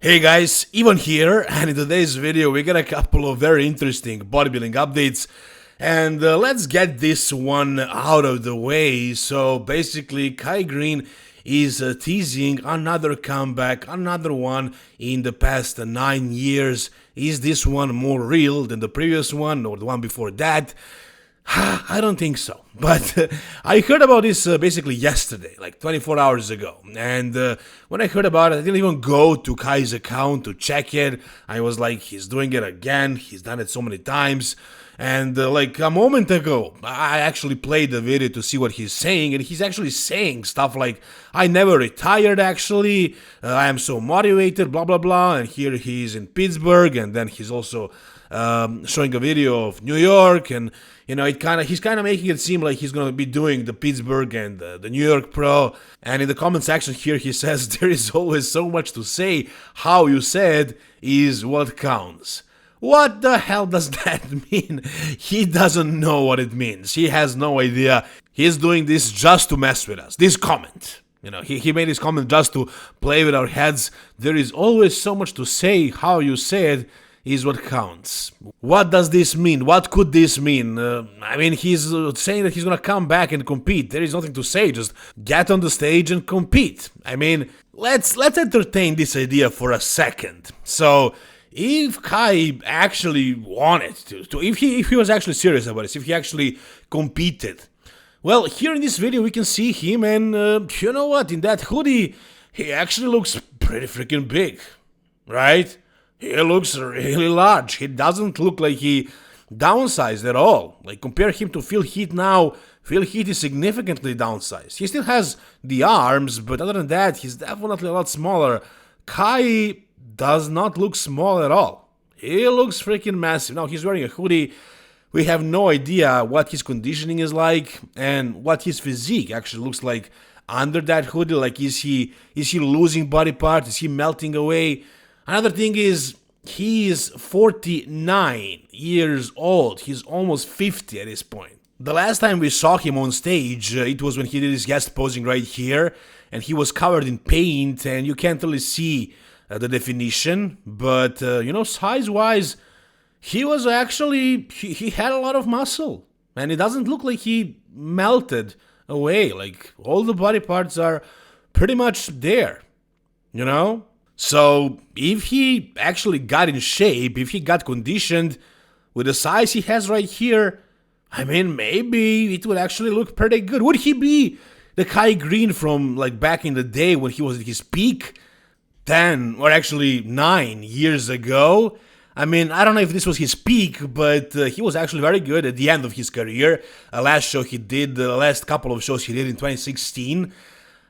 Hey guys, Ivan here, and in today's video we got a couple of very interesting bodybuilding updates, and let's get this one out of the way. So basically, Greene is teasing another comeback, another one in the past 9 years. Is this one more real than the previous one or the one before that? I don't think so, but I heard about this basically yesterday, like 24 hours ago, and when I heard about it, I didn't even go to Kai's account to check it. I was like, he's doing it again, he's done it so many times, and like a moment ago, I actually played the video to see what he's saying, and he's actually saying stuff like, I never retired actually, I am so motivated, blah blah blah, and here he's in Pittsburgh, and then he's also showing a video of New York, and you know, he's kind of making it seem like he's gonna be doing the Pittsburgh and the New York Pro. And in the comment section here, he says there is always so much to say. How you said is what counts. What the hell does that mean? He doesn't know what it means. He has no idea. He's doing this just to mess with us. This comment. You know, he made this comment just to play with our heads. There is always so much to say. How you said is what counts. What does this mean? What could this mean? I mean, he's saying that he's gonna come back and compete. There is nothing to say. Just get on the stage and compete. I mean, let's entertain this idea for a second. So, if Kai actually wanted to if he was actually serious about this, if he actually competed, well, here in this video we can see him, and you know what? In that hoodie, he actually looks pretty freaking big, right? He looks really large. He doesn't look like he downsized at all. Like, compare him to Phil Heath now. Phil Heath is significantly downsized. He still has the arms, but other than that, he's definitely a lot smaller. Kai does not look small at all. He looks freaking massive. Now, he's wearing a hoodie. We have no idea what his conditioning is like and what his physique actually looks like under that hoodie. Like, is he losing body parts? Is he melting away? Another thing is, he is 49 years old. He's almost 50 at this point. The last time we saw him on stage, it was when he did his guest posing right here, and he was covered in paint, and you can't really see the definition, but, you know, size-wise, he was actually, he had a lot of muscle, and it doesn't look like he melted away. Like, all the body parts are pretty much there, you know? So, if he actually got in shape, if he got conditioned with the size he has right here, I mean, maybe it would actually look pretty good. Would he be the Greene from, like, back in the day when he was at his peak 10 or actually 9 years ago? I mean, I don't know if this was his peak, but he was actually very good at the end of his career. Last show he did, the last couple of shows he did in 2016.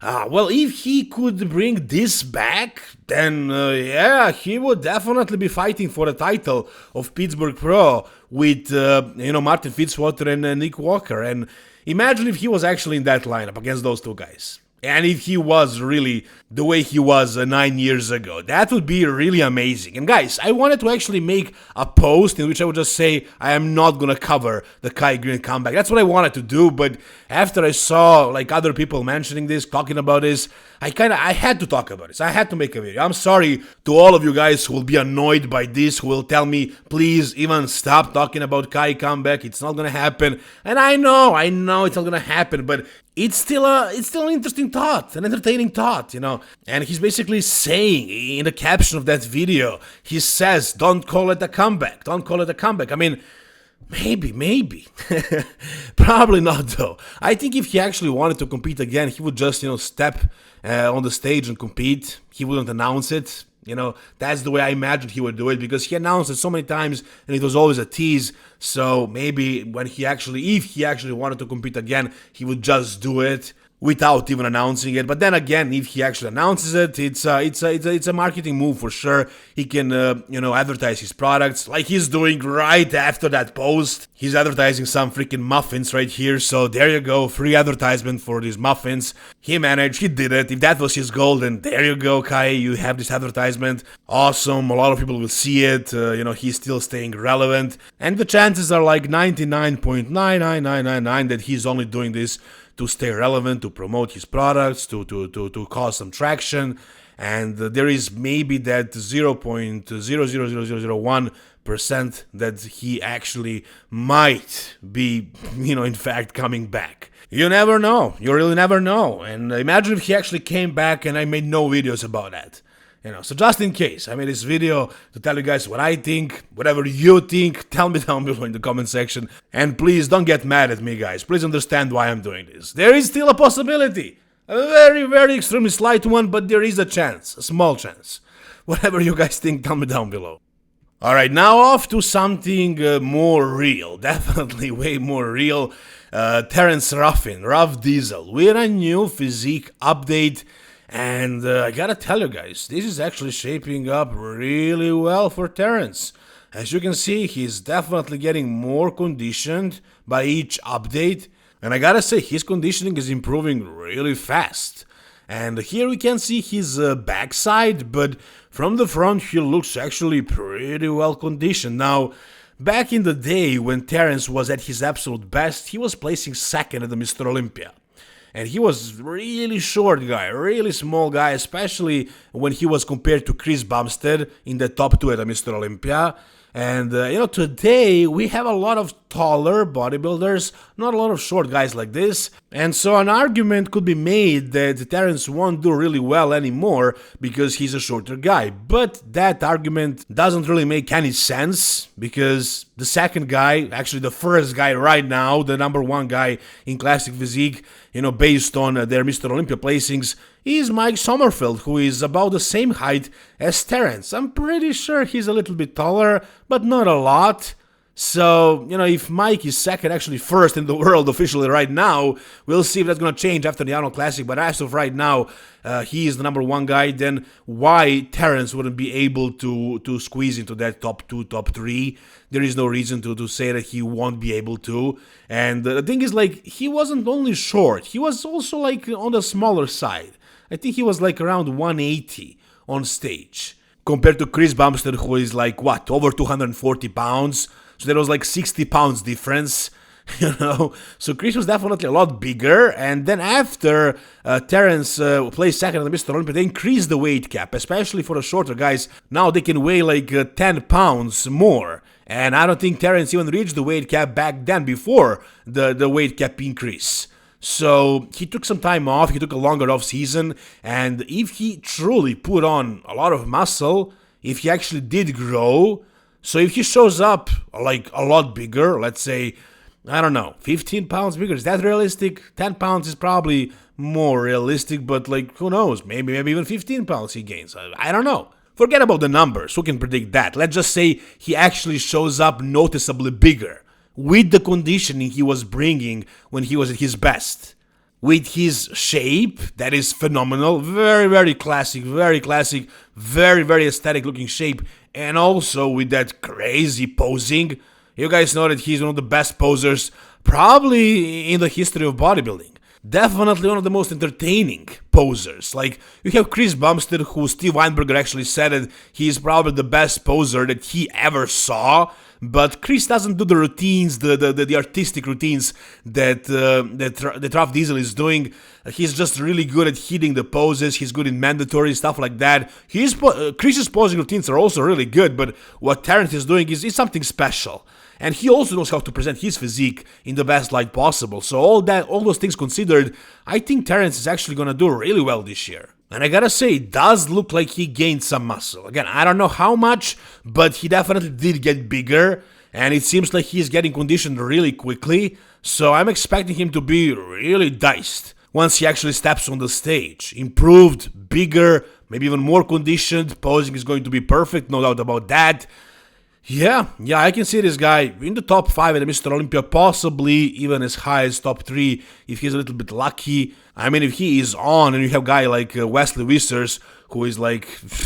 Well, if he could bring this back, then yeah, he would definitely be fighting for the title of Pittsburgh Pro with, you know, Martin Fitzwater and Nick Walker. And imagine if he was actually in that lineup against those two guys. And if he was really the way he was 9 years ago, that would be really amazing. And guys, I wanted to actually make a post in which I would just say I am not gonna cover the Greene comeback. That's what I wanted to do, but after I saw like other people mentioning this, talking about this, I had to talk about this. I had to make a video. I'm sorry to all of you guys who will be annoyed by this, who will tell me, please, even stop talking about Kai comeback. It's not gonna happen. And I know it's not gonna happen, but it's still an interesting thought, an entertaining thought, you know. And he's basically saying in the caption of that video, he says, "Don't call it a comeback. Don't call it a comeback." I mean, maybe, probably not though. I think if he actually wanted to compete again, he would just, you know, step on the stage and compete. He wouldn't announce it. You know, that's the way I imagined he would do it, because he announced it so many times and it was always a tease. So maybe when if he actually wanted to compete again, he would just do it without even announcing it. But then again, if he actually announces it, it's a marketing move for sure. He can you know, advertise his products like he's doing right after that post. He's advertising some freaking muffins right here, so there you go, free advertisement for these muffins. He managed, he did it. If that was his goal, then there you go, Kai, you have this advertisement. Awesome, a lot of people will see it. You know, he's still staying relevant, and the chances are like 99.99999 that he's only doing this to stay relevant, to promote his products, to cause some traction. and there is maybe that 0.00001% that he actually might be, in fact, coming back. You never know. You really never know. And imagine if he actually came back and I made no videos about that. So just in case, I made this video to tell you guys what I think. Whatever you think, tell me down below in the comment section. And please don't get mad at me, guys. Please understand why I'm doing this. There is still a possibility. A very, very extremely slight one, but there is a chance. A small chance. Whatever you guys think, tell me down below. Alright, now off to something more real. Definitely way more real. Terrence Ruffin, Rough Diesel, with a new physique update. And I gotta tell you guys, this is actually shaping up really well for Terrence. As you can see, he's definitely getting more conditioned by each update. And I gotta say, his conditioning is improving really fast. And here we can see his backside, but from the front he looks actually pretty well conditioned. Now, back in the day when Terrence was at his absolute best, he was placing second at the Mr. Olympia. And he was really short guy, really small guy, especially when he was compared to Chris Bumstead in the top 2 at the Mr. Olympia. And, today we have a lot of taller bodybuilders, not a lot of short guys like this. And so an argument could be made that Terrence won't do really well anymore because he's a shorter guy. But that argument doesn't really make any sense because the second guy, actually the first guy right now, the number 1 guy in classic physique, based on their Mr. Olympia placings, is Mike Sommerfeld, who is about the same height as Terrence. I'm pretty sure he's a little bit taller, but not a lot. So, if Mike is second, actually first in the world officially right now, we'll see if that's going to change after the Arnold Classic. But as of right now, he is the number 1 guy. Then why Terrence wouldn't be able to squeeze into that top 2, top 3? There is no reason to say that he won't be able to. And the thing is, he wasn't only short, he was also, on the smaller side. I think he was, around 180 on stage. Compared to Chris Bumstead, who is, over 240 pounds. So there was 60 pounds difference, So Chris was definitely a lot bigger. And then after Terrence placed second at the Mr. Olympia, they increased the weight cap, especially for the shorter guys. Now they can weigh 10 pounds more. And I don't think Terrence even reached the weight cap back then before the weight cap increase. So he took some time off, he took a longer off season, and if he truly put on a lot of muscle, if he actually did grow, so if he shows up a lot bigger, let's say, I don't know, 15 pounds bigger, is that realistic? 10 pounds is probably more realistic, but who knows, maybe even 15 pounds he gains, I don't know. Forget about the numbers, who can predict that? Let's just say he actually shows up noticeably bigger, with the conditioning he was bringing when he was at his best. With his shape, that is phenomenal, very, very classic, very, very aesthetic looking shape, and also with that crazy posing. You guys know that he's one of the best posers probably in the history of bodybuilding. Definitely one of the most entertaining posers. You have Chris Bumstead, who Steve Weinberger actually said that he is probably the best poser that he ever saw. But Chris doesn't do the routines, the artistic routines that Rough Diesel is doing. He's just really good at hitting the poses. He's good in mandatory stuff like that. Chris's posing routines are also really good, but what Terrence is doing is something special. And he also knows how to present his physique in the best light possible. So all those things considered, I think Terrence is actually gonna do really well this year. And I gotta say, it does look like he gained some muscle. Again, I don't know how much, but he definitely did get bigger. And it seems like he's getting conditioned really quickly. So I'm expecting him to be really diced once he actually steps on the stage. Improved, bigger, maybe even more conditioned. Posing is going to be perfect, no doubt about that. Yeah, I can see this guy in the top 5 at the Mr. Olympia, possibly even as high as top 3 if he's a little bit lucky. I mean, if he is on and you have a guy like Wesley Wissers, who is I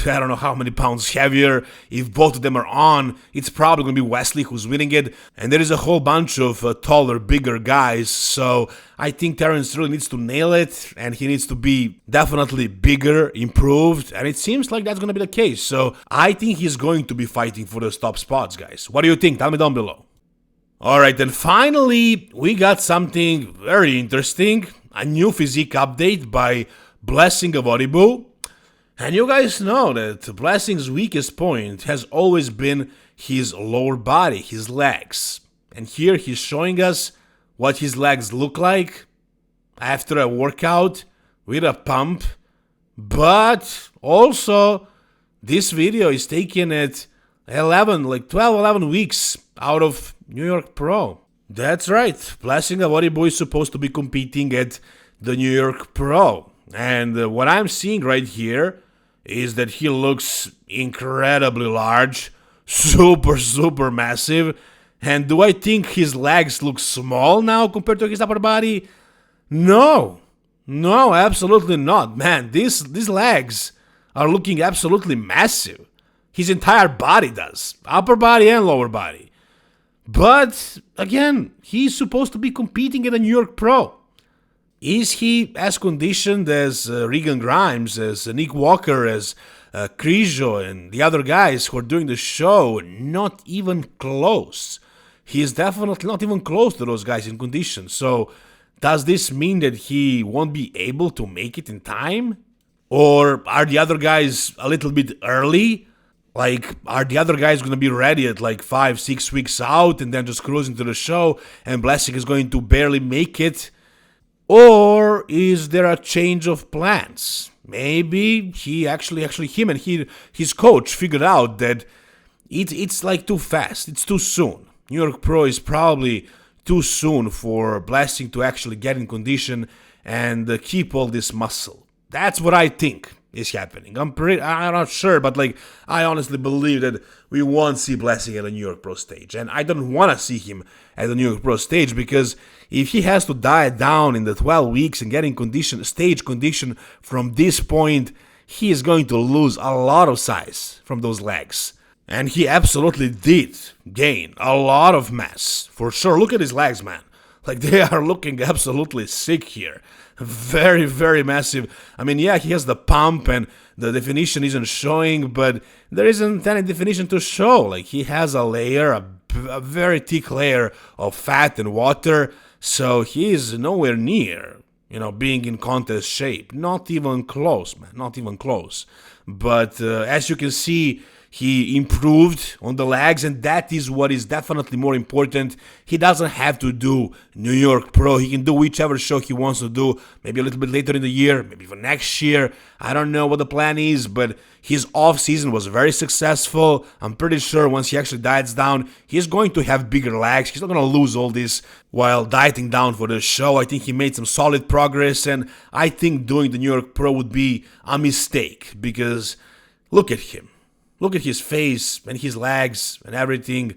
don't know how many pounds heavier, if both of them are on, it's probably going to be Wesley who's winning it. And there is a whole bunch of taller, bigger guys, so I think Terrence really needs to nail it, and he needs to be definitely bigger, improved, and it seems like that's going to be the case. So I think he's going to be fighting for those top spots, guys. What do you think? Tell me down below. Alright, then finally, we got something very interesting. A new physique update by Blessing Awodibu. And you guys know that Blessing's weakest point has always been his lower body, his legs. And here he's showing us what his legs look like after a workout with a pump. But also, this video is taken at 11 weeks out of New York Pro. That's right, Blessing Awodibu is supposed to be competing at the New York Pro. And what I'm seeing right here is that he looks incredibly large, super massive. And do I think his legs look small now compared to his upper body? No, absolutely not. Man, these legs are looking absolutely massive. His entire body does, upper body and lower body. But again, he's supposed to be competing at a New York Pro. Is he as conditioned as Regan Grimes, as Nick Walker, as Krijo, and the other guys who are doing the show? Not even close. He is definitely not even close to those guys in condition. So, does this mean that he won't be able to make it in time? Or are the other guys a little bit early? Like, are the other guys going to be ready at like 5-6 weeks out and then just cruising to the show and Blessing is going to barely make it? Or is there a change of plans? Maybe he him and his coach figured out that it's like too fast, it's too soon. New York Pro is probably too soon for Blessing to actually get in condition and keep all this muscle. That's what I think is happening. I'm not sure, but like I honestly believe that we won't see Blessing at a New York Pro stage, and I don't want to see him at the New York Pro stage because if he has to diet down in the 12 weeks and get in condition, stage condition from this point, he is going to lose a lot of size from those legs. And he absolutely did gain a lot of mass, for sure. Look at his legs, man. Like, they are looking absolutely sick here. Very massive. I mean, yeah, he has the pump and the definition isn't showing, but there isn't any definition to show. Like, he has a layer, a very thick layer of fat and water, so he is nowhere near, being in contest shape. Not even close, man. Not even close. But as you can see, he improved on the legs, and that is what is definitely more important. He doesn't have to do New York Pro. He can do whichever show he wants to do, maybe a little bit later in the year, maybe even next year. I don't know what the plan is, but his off-season was very successful. I'm pretty sure once he actually diets down, he's going to have bigger legs. He's not going to lose all this while dieting down for the show. I think he made some solid progress, and I think doing the New York Pro would be a mistake because look at him. Look at his face and his legs and everything.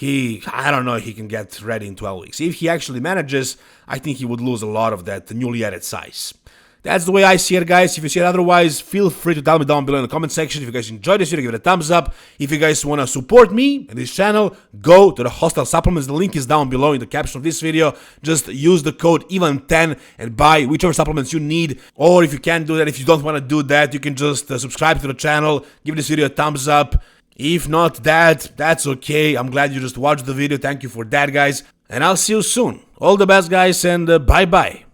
I don't know if he can get ready in 12 weeks. If he actually manages, I think he would lose a lot of that newly added size. That's the way I see it, guys. If you see it otherwise, feel free to tell me down below in the comment section. If you guys enjoyed this video, give it a thumbs up. If you guys want to support me and this channel, go to the hostile supplements. The link is down below in the caption of this video. Just use the code EVEN10 and buy whichever supplements you need. Or if you can't do that, if you don't want to do that, you can just subscribe to the channel, give this video a thumbs up. If not that, that's okay. I'm glad you just watched the video. Thank you for that, guys. And I'll see you soon. All the best, guys, and bye-bye.